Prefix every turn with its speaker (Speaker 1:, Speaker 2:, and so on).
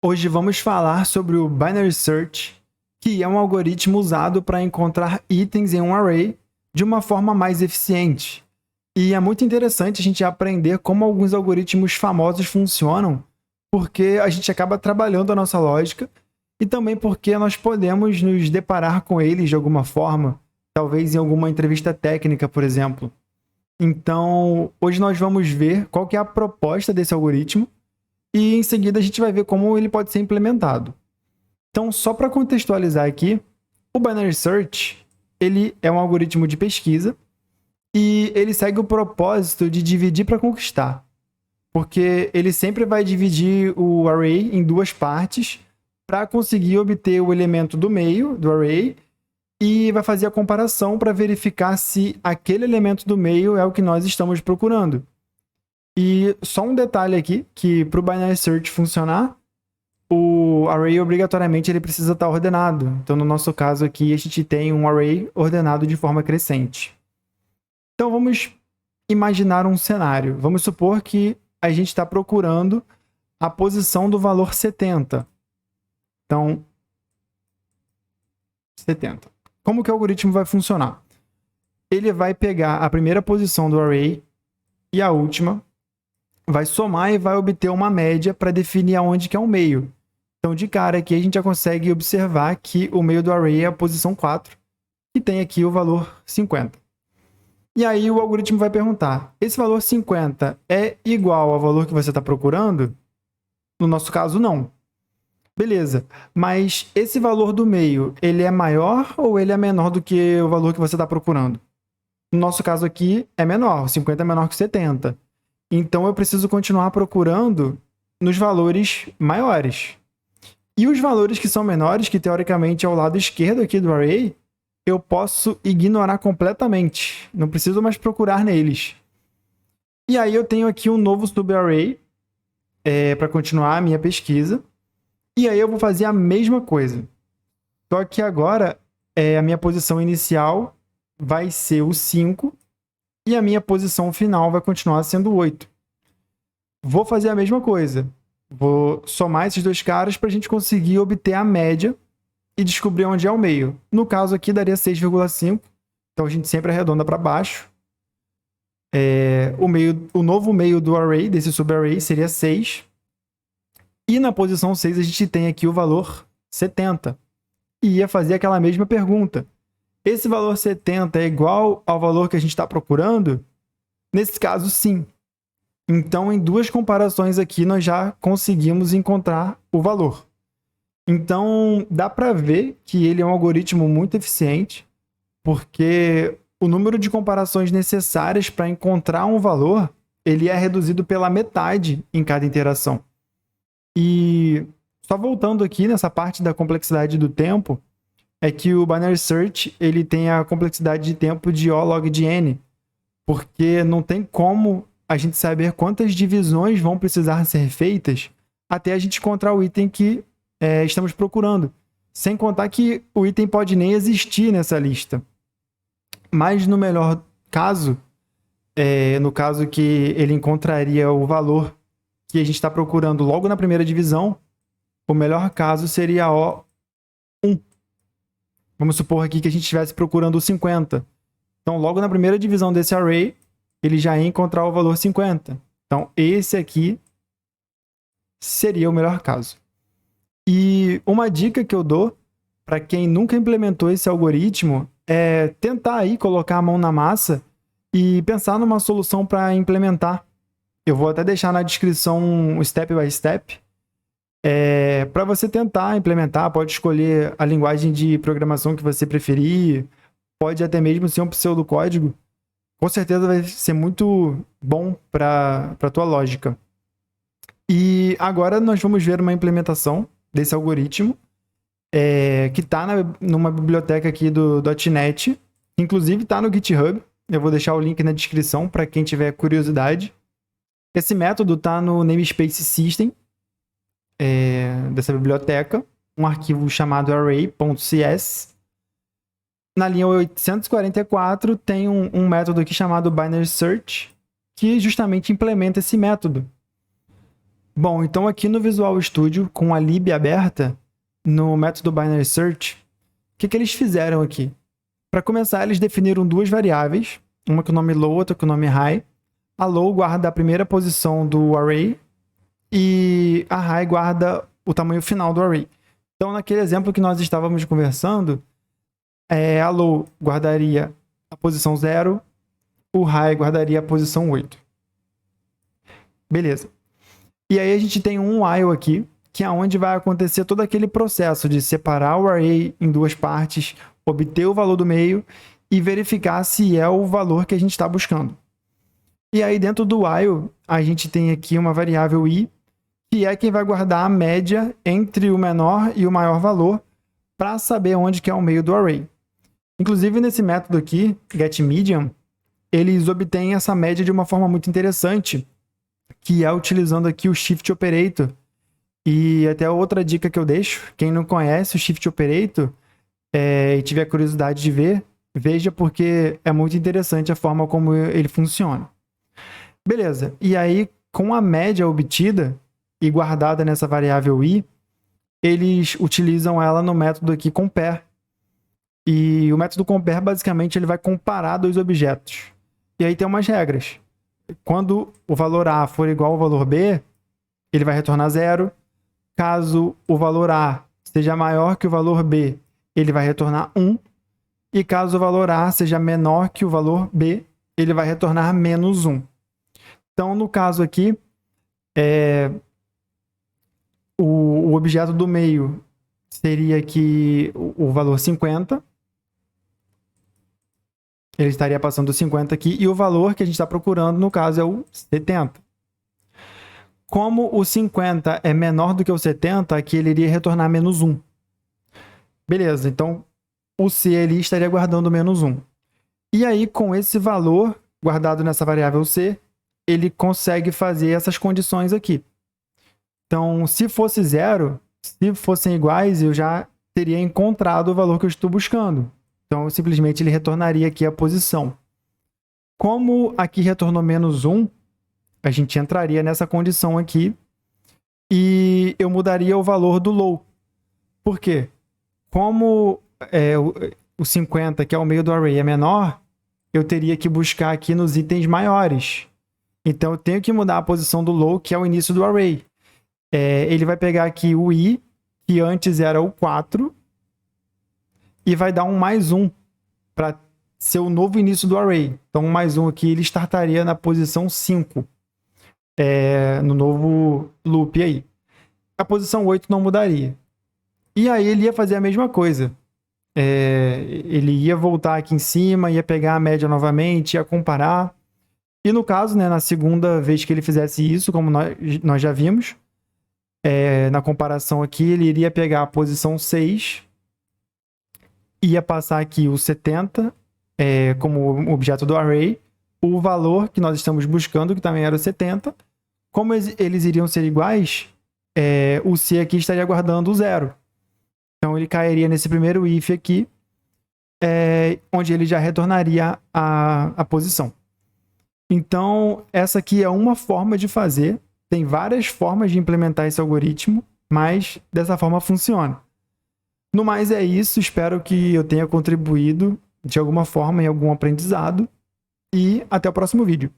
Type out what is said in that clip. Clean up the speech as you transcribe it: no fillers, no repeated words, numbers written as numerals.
Speaker 1: Hoje vamos falar sobre o Binary Search, que é um algoritmo usado para encontrar itens em um array de uma forma mais eficiente. E é muito interessante a gente aprender como alguns algoritmos famosos funcionam, porque a gente acaba trabalhando a nossa lógica e também porque nós podemos nos deparar com eles de alguma forma, talvez em alguma entrevista técnica, por exemplo. Então, hoje nós vamos ver qual que é a proposta desse algoritmo e em seguida a gente vai ver como ele pode ser implementado. Então, só para contextualizar aqui, o Binary Search ele é um algoritmo de pesquisa e ele segue o propósito de dividir para conquistar, porque ele sempre vai dividir o array em duas partes para conseguir obter o elemento do meio do array e vai fazer a comparação para verificar se aquele elemento do meio é o que nós estamos procurando. E só um detalhe aqui, que para o Binary Search funcionar, o array obrigatoriamente ele precisa estar ordenado. Então, no nosso caso aqui, a gente tem um array ordenado de forma crescente. Então, vamos imaginar um cenário. Vamos supor que a gente está procurando a posição do valor 70. Então, 70. Como que o algoritmo vai funcionar? Ele vai pegar a primeira posição do array e a última, vai somar e vai obter uma média para definir aonde que é o meio. Então, de cara aqui, a gente já consegue observar que o meio do array é a posição 4, e tem aqui o valor 50. E aí o algoritmo vai perguntar, esse valor 50 é igual ao valor que você está procurando? No nosso caso, não. Beleza, mas esse valor do meio, ele é maior ou ele é menor do que o valor que você está procurando? No nosso caso aqui, é menor, 50 é menor que 70. Então, eu preciso continuar procurando nos valores maiores. E os valores que são menores, que teoricamente é o lado esquerdo aqui do array, eu posso ignorar completamente. Não preciso mais procurar neles. E aí eu tenho aqui um novo subarray para continuar a minha pesquisa. E aí eu vou fazer a mesma coisa. Só que agora a minha posição inicial vai ser o 5 e a minha posição final vai continuar sendo 8. Vou fazer a mesma coisa. Vou somar esses dois caras para a gente conseguir obter a média e descobrir onde é o meio. No caso aqui daria 6,5. Então a gente sempre arredonda para baixo. O novo meio do array, desse subarray, seria 6. E na posição 6 a gente tem aqui o valor 70. E ia fazer aquela mesma pergunta. Esse valor 70 é igual ao valor que a gente está procurando? Nesse caso, sim. Então, em duas comparações aqui, nós já conseguimos encontrar o valor. Então, dá para ver que ele é um algoritmo muito eficiente, porque o número de comparações necessárias para encontrar um valor, ele é reduzido pela metade em cada interação. E só voltando aqui nessa parte da complexidade do tempo, é que o Binary Search ele tem a complexidade de tempo de O log de n, porque não tem como a gente saber quantas divisões vão precisar ser feitas até a gente encontrar o item que estamos procurando. Sem contar que o item pode nem existir nessa lista. Mas no melhor caso, no caso que ele encontraria o valor que a gente está procurando logo na primeira divisão, o melhor caso seria O1. Vamos supor aqui que a gente estivesse procurando o 50. Então, logo na primeira divisão desse array, ele já ia encontrar o valor 50. Então, esse aqui seria o melhor caso. E uma dica que eu dou para quem nunca implementou esse algoritmo é tentar aí colocar a mão na massa e pensar numa solução para implementar. Eu vou até deixar na descrição um step by step. Para você tentar implementar, pode escolher a linguagem de programação que você preferir, pode até mesmo ser um pseudocódigo. Com certeza vai ser muito bom para a tua lógica. E agora nós vamos ver uma implementação desse algoritmo, que está numa biblioteca aqui do .NET, inclusive está no GitHub. Eu vou deixar o link na descrição para quem tiver curiosidade. Esse método está no namespace system dessa biblioteca, um arquivo chamado array.cs. Na linha 844 tem um método aqui chamado Binary Search, que justamente implementa esse método. Bom, então aqui no Visual Studio, com a lib aberta, no método binary search, o que eles fizeram aqui? Para começar, eles definiram duas variáveis, uma com o nome low, outra com o nome high. A low guarda a primeira posição do array e a high guarda o tamanho final do array. Então, naquele exemplo que nós estávamos conversando, a low guardaria a posição 0, o high guardaria a posição 8. Beleza. E aí a gente tem um while aqui, que é onde vai acontecer todo aquele processo de separar o array em duas partes, obter o valor do meio e verificar se é o valor que a gente está buscando. E aí dentro do while, a gente tem aqui uma variável i, que é quem vai guardar a média entre o menor e o maior valor para saber onde que é o meio do array. Inclusive nesse método aqui, getMedian, eles obtêm essa média de uma forma muito interessante, que é utilizando aqui o Shift Operator. E até outra dica que eu deixo, quem não conhece o Shift Operator e tiver curiosidade de ver, veja porque é muito interessante a forma como ele funciona. Beleza, e aí com a média obtida e guardada nessa variável i, eles utilizam ela no método aqui compare. E o método compare basicamente ele vai comparar dois objetos. E aí tem umas regras. Quando o valor A for igual ao valor B, ele vai retornar 0. Caso o valor A seja maior que o valor B, ele vai retornar 1. E caso o valor A seja menor que o valor B, ele vai retornar menos 1. Então, no caso aqui, o objeto do meio seria aqui o valor 50. Ele estaria passando 50 aqui. E o valor que a gente está procurando, no caso, é o 70. Como o 50 é menor do que o 70, aqui ele iria retornar menos 1. Beleza, então o C ali estaria guardando menos 1. E aí, com esse valor guardado nessa variável C, ele consegue fazer essas condições aqui. Então, se fosse 0, se fossem iguais, eu já teria encontrado o valor que eu estou buscando. Então, simplesmente ele retornaria aqui a posição. Como aqui retornou menos 1, a gente entraria nessa condição aqui e eu mudaria o valor do low. Por quê? Como o 50, que é o meio do array, é menor, eu teria que buscar aqui nos itens maiores. Então, eu tenho que mudar a posição do low, que é o início do array. Ele vai pegar aqui o i, que antes era o 4, e vai dar um mais 1 para ser o novo início do array. Então, um mais 1 aqui, ele startaria na posição 5, no novo loop aí. A posição 8 não mudaria. E aí ele ia fazer a mesma coisa. Ele ia voltar aqui em cima, ia pegar a média novamente, ia comparar. E no caso, né, na segunda vez que ele fizesse isso, como nós já vimos, na comparação aqui, ele iria pegar a posição 6, ia passar aqui o 70 como objeto do array, o valor que nós estamos buscando, que também era o 70. Como eles iriam ser iguais, o C aqui estaria guardando o 0. Então, ele cairia nesse primeiro if aqui, onde ele já retornaria a posição. Então, essa aqui é uma forma de fazer. Tem várias formas de implementar esse algoritmo, mas dessa forma funciona. No mais é isso, espero que eu tenha contribuído de alguma forma em algum aprendizado e até o próximo vídeo.